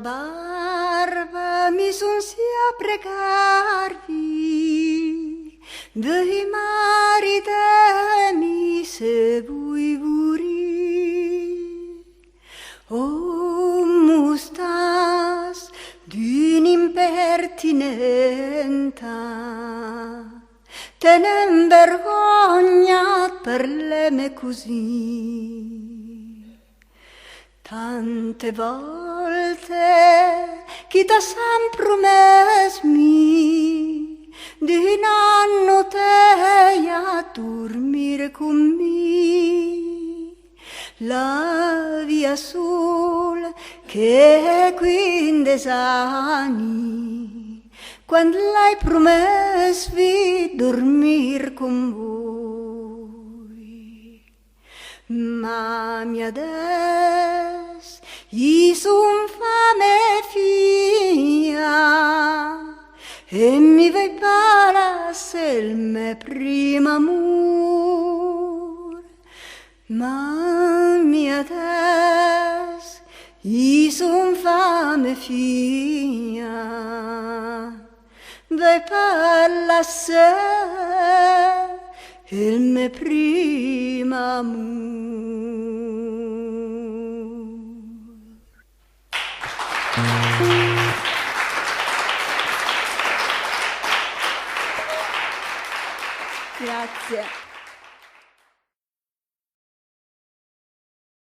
barba mi son sia precarvi, dei mari temi se vui vuri. O mustas d'un impertinenta, te n'hem vergognat per le me così. Tante volte chi t'ha sempre promesmi di nanno te a dormire con me, la via sol che è qui in desani, quando l'hai promesvi dormir con voi. Ma mi ades i son fame fia e mi vai para il me primo amor. Ma mi ades i son fame fia vai para il me primo amor. Grazie.